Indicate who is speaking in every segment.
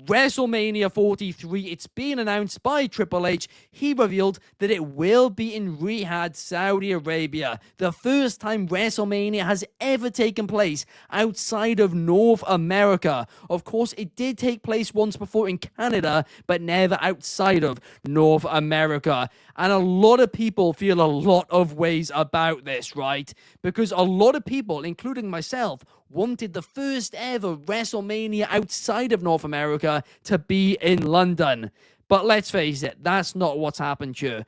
Speaker 1: WrestleMania 43, it's been announced by Triple H. He revealed that it will be in Riyadh, Saudi Arabia. The first time WrestleMania has ever taken place outside of North America. Of course, it did take place once before in Canada, but never outside of North America. And a lot of people feel a lot of ways about this, right? Because a lot of people, including myself, wanted the first ever WrestleMania outside of North America to be in London. But let's face it, that's not what's happened here.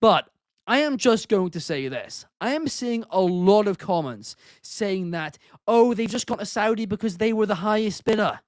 Speaker 1: But I am just going to say this. I am seeing a lot of comments saying that, oh, they've just gone to Saudi because they were the highest bidder.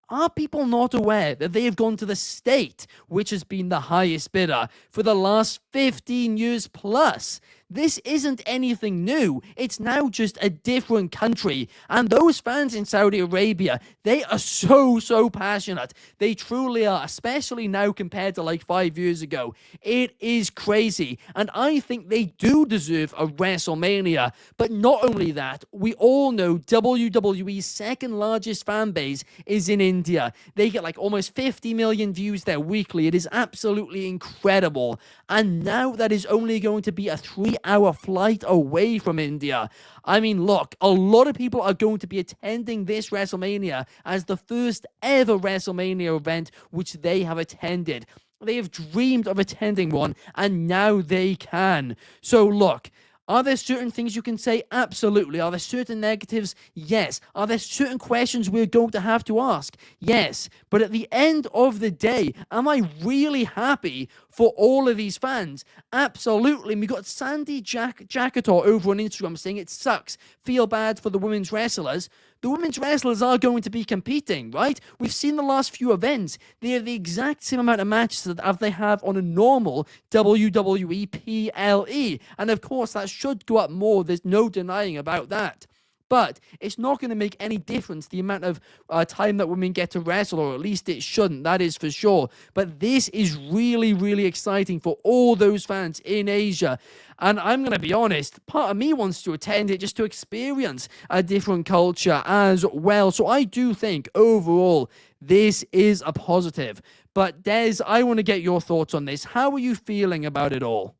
Speaker 1: Are people not aware that they have gone to the state, which has been the highest bidder for the last 15 years plus? This isn't anything new. It's now just a different country. And those fans in Saudi Arabia, they are so passionate. They truly are, especially now compared to like 5 years ago. It is crazy. And I think they do deserve a WrestleMania. But not only that, we all know WWE's second largest fan base is in India. They get like almost 50 million views there weekly. It is absolutely incredible. And now that is only going to be a 3-hour flight away from India. I mean, look, a lot of people are going to be attending this WrestleMania as the first ever WrestleMania event which they have attended. They have dreamed of attending one, and now they can. So look, are there certain things you can say? Absolutely. Are there certain negatives? Yes. Are there certain questions we're going to have to ask? Yes. But at the end of the day, am I really happy for all of these fans? Absolutely. We got Sandy Jackator over on Instagram saying it sucks. Feel bad for the women's wrestlers. The women's wrestlers are going to be competing, right? We've seen the last few events. They have the exact same amount of matches that they have on a normal WWE PLE. And of course, that should go up more. There's no denying about that. But it's not going to make any difference the amount of time that women get to wrestle, or at least it shouldn't, that is for sure. But this is really exciting for all those fans in Asia. And I'm going to be honest, part of me wants to attend it just to experience a different culture as well. So I do think overall this is a positive. But Des, I want to get your thoughts on this. How are you feeling about it all?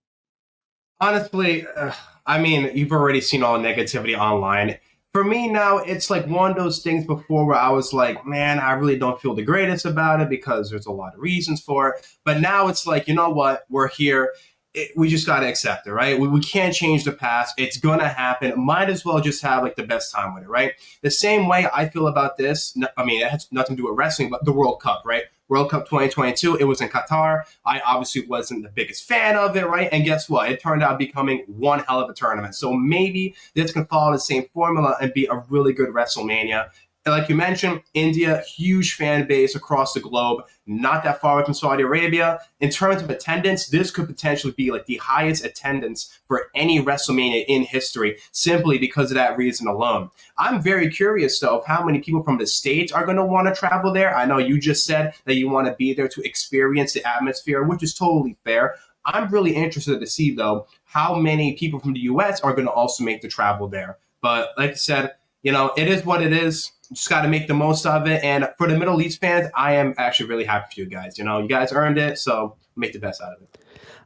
Speaker 2: Honestly, I mean, you've already seen all the negativity online. For me now, it's like one of those things before where I was like, man, I really don't feel the greatest about it because there's a lot of reasons for it. But now it's like, you know what? We're here. We just got to accept it, right? We can't change the past. It's going to happen. Might as well just have like the best time with it, right? The same way I feel about this. I mean, it has nothing to do with wrestling, but the World Cup, right? World Cup 2022, it was in Qatar. I obviously wasn't the biggest fan of it, right? And guess what? It turned out becoming one hell of a tournament. So maybe this can follow the same formula and be a really good WrestleMania. And like you mentioned, India, huge fan base across the globe, not that far away from Saudi Arabia. In terms of attendance, this could potentially be like the highest attendance for any WrestleMania in history, simply because of that reason alone. I'm very curious, though, of how many people from the States are going to want to travel there. I know you just said that you want to be there to experience the atmosphere, which is totally fair. I'm really interested to see, though, how many people from the U.S. are going to also make the travel there. But like I said, you know, it is what it is. Just got to make the most of it. And for the Middle East fans, I am actually really happy for you guys. You know, you guys earned it, so make the best out of it.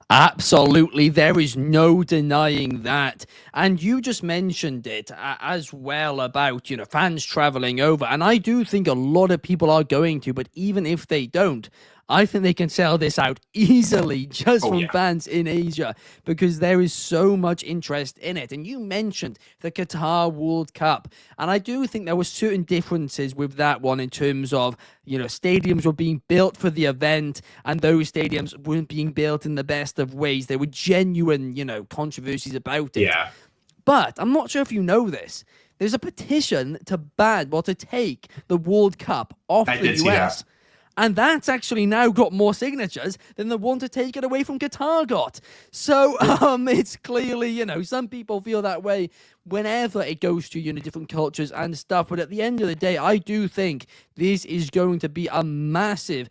Speaker 1: Absolutely, there is no denying that. And you just mentioned it as well about, fans traveling over. And I do think a lot of people are going to, but even if they don't, I think they can sell this out easily just from fans in Asia, because there is so much interest in it. And you mentioned the Qatar World Cup, and I do think there were certain differences with that one in terms of, stadiums were being built for the event, and those stadiums weren't being built in the best of ways. There were genuine, controversies about it.
Speaker 2: Yeah.
Speaker 1: But I'm not sure if you know this. There's a petition to take the World Cup off the US. And that's actually now got more signatures than the one to take it away from Qatar got. So it's clearly, some people feel that way whenever it goes to, different cultures and stuff. But at the end of the day, I do think this is going to be a massive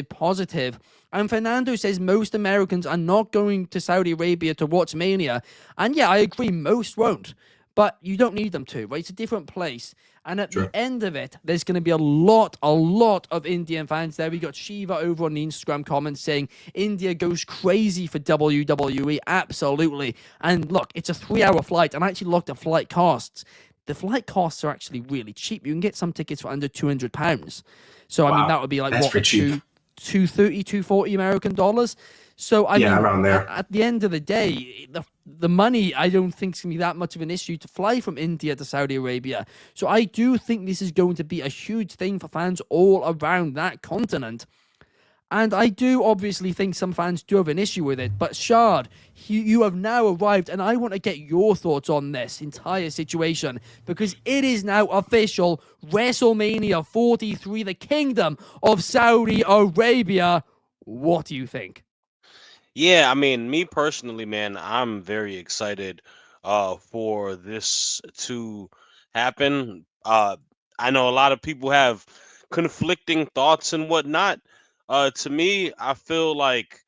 Speaker 1: positive. And Fernando says most Americans are not going to Saudi Arabia to watch Mania. And yeah, I agree, most won't. but you don't need them to, right? It's a different place. And at the
Speaker 2: Sure.
Speaker 1: end of it, there's going to be a lot of Indian fans there. We got Shiva over on the Instagram comments saying India goes crazy for WWE. Absolutely. And look, it's a 3-hour flight. And I actually looked at flight costs. The flight costs are actually really cheap. You can get some tickets for under £200. So, I mean, that would be like,
Speaker 2: that's
Speaker 1: what,
Speaker 2: pretty cheap.
Speaker 1: 230, 240 American dollars. So, I mean,
Speaker 2: around there.
Speaker 1: at the end of the day, the money, I don't think is going to be that much of an issue to fly from India to Saudi Arabia. So I do think this is going to be a huge thing for fans all around that continent. And I do obviously think some fans do have an issue with it. But Shad, you have now arrived, and I want to get your thoughts on this entire situation, because it is now official. WrestleMania 43, the Kingdom of Saudi Arabia. What do you think?
Speaker 3: Yeah, I mean, me personally, man, I'm very excited for this to happen. I know a lot of people have conflicting thoughts and whatnot. To me, I feel like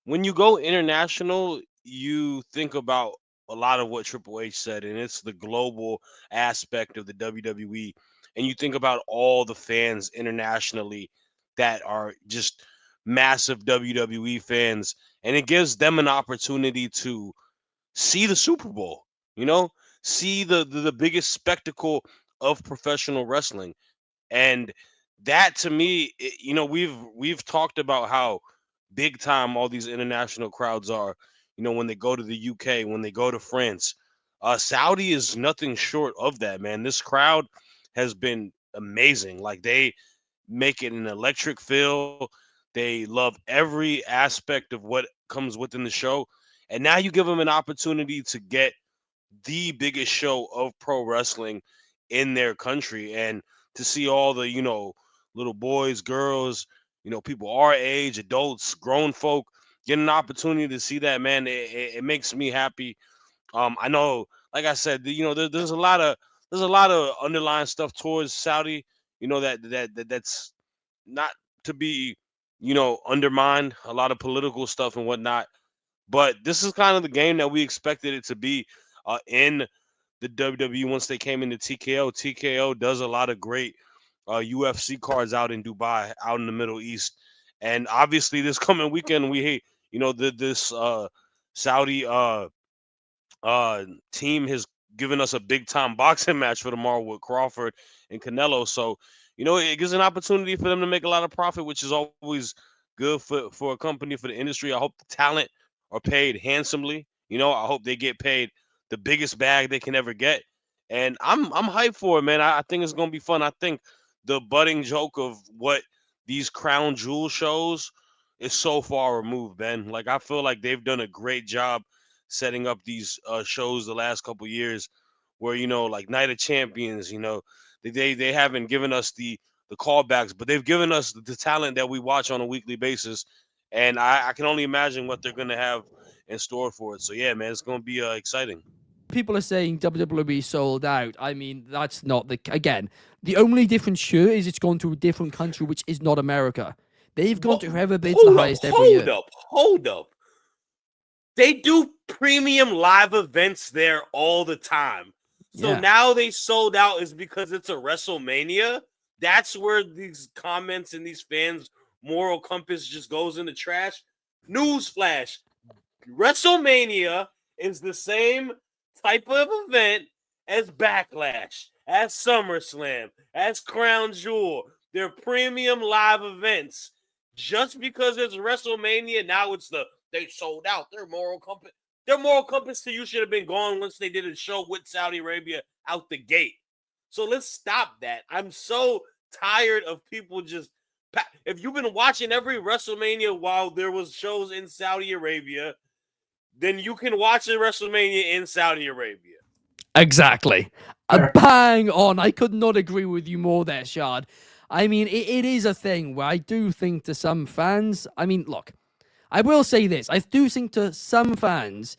Speaker 3: when you go international, you think about a lot of what Triple H said, and it's the global aspect of the WWE. And you think about all the fans internationally that are just massive WWE fans, and it gives them an opportunity to see the Super Bowl, you know, see the biggest spectacle of professional wrestling. And that to me, we've talked about how big time all these international crowds are. When they go to the UK, when they go to France, Saudi is nothing short of that, man. This crowd has been amazing. Like, they make it an electric feel. They love every aspect of what comes within the show. And now you give them an opportunity to get the biggest show of pro wrestling in their country, and to see all the little boys, girls, people our age, adults, grown folk, get an opportunity to see that, man. It makes me happy. I know, like I said, there's a lot of underlying stuff towards Saudi, that's not to be undermined, a lot of political stuff and whatnot. But this is kind of the game that we expected it to be in the WWE once they came into TKO. TKO does a lot of great UFC cards out in Dubai, out in the Middle East. And obviously this coming weekend, this Saudi team has given us a big time boxing match for tomorrow with Crawford and Canelo. So, it gives an opportunity for them to make a lot of profit, which is always good for a company, for the industry. I hope the talent are paid handsomely. I hope they get paid the biggest bag they can ever get. And I'm hyped for it, man. I think it's gonna be fun. I think the budding joke of what these crown jewel shows is so far removed, Ben. Like, I feel like they've done a great job setting up these shows the last couple years, where like Night of Champions, they haven't given us the callbacks, but they've given us the talent that we watch on a weekly basis, and I can only imagine what they're gonna have in store for it. So yeah, man, it's gonna be exciting.
Speaker 1: People are saying WWE sold out. I mean, that's not again. The only difference here is it's gone to a different country, which is not America. They've gone to whoever bids the highest every year.
Speaker 4: Hold up. They do premium live events there all the time. So now they sold out is because it's a WrestleMania. That's where these comments and these fans' moral compass just goes in the trash. Newsflash. WrestleMania is the same type of event as Backlash, as SummerSlam, as Crown Jewel. They're premium live events. Just because it's WrestleMania, now they sold out. Their moral compass to you should have been gone once they did a show with Saudi Arabia out the gate. So let's stop that. I'm so tired of people just. If you've been watching every WrestleMania while there was shows in Saudi Arabia, then you can watch the WrestleMania in Saudi Arabia.
Speaker 1: Exactly. Bang on. I could not agree with you more there, Shad. I mean, it is a thing where I do think to some fans, I mean, look, I will say this. I do think to some fans,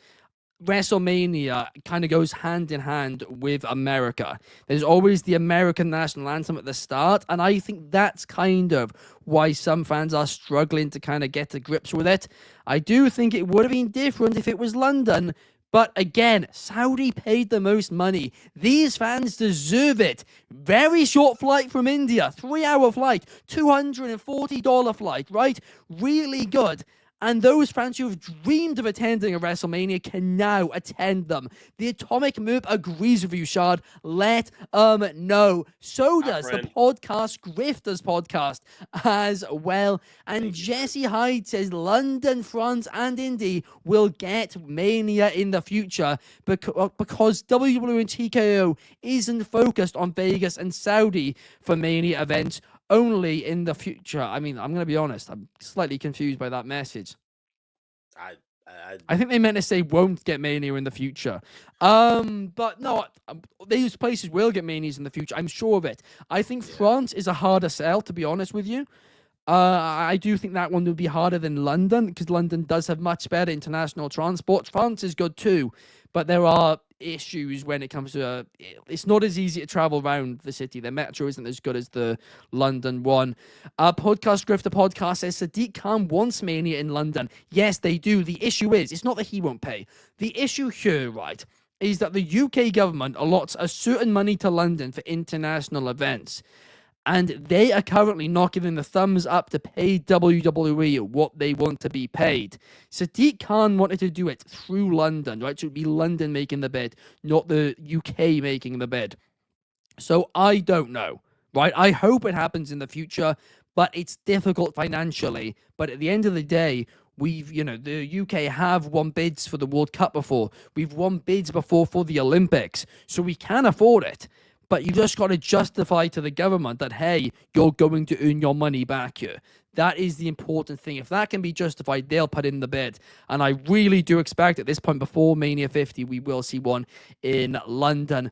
Speaker 1: WrestleMania kind of goes hand in hand with America. There's always the American national anthem at the start, and I think that's kind of why some fans are struggling to kind of get to grips with it. I do think it would have been different if it was London, But again, Saudi paid the most money. These fans deserve it. Very short flight from India, 3-hour flight, $240 flight, right? Really good. And those fans who have dreamed of attending a WrestleMania can now attend them. The Atomic Merp agrees with you, Shad. Let know. So does the podcast Grifters podcast as well. And Jesse Hyde says London, France, and Indy will get Mania in the future because WWE and TKO isn't focused on Vegas and Saudi for Mania events. Only in the future. I mean, I'm going to be honest. I'm slightly confused by that message. I think they meant to say won't get Mania in the future. But no, these places will get Manias in the future. I'm sure of it. I think France is a harder sell, to be honest with you. I do think that one will be harder than London because London does have much better international transport. France is good too, but there are issues when it comes to it's not as easy to travel around the city. The metro isn't as good as the London one. Podcast Grifter podcast says Sadiq Khan wants Mania in London. Yes, they do. The issue is it's not that he won't pay. The issue here, right, is that the UK government allots a certain money to London for international events. And they are currently not giving the thumbs up to pay WWE what they want to be paid. Sadiq Khan wanted to do it through London, right? So it would be London making the bid, not the UK making the bid. So I don't know, right? I hope it happens in the future, but it's difficult financially. But at the end of the day, the UK have won bids for the World Cup before. We've won bids before for the Olympics. So we can afford it. But you just got to justify to the government that, hey, you're going to earn your money back here. That is the important thing. If that can be justified, they'll put in the bid. And I really do expect at this point, before Mania 50, we will see one in London.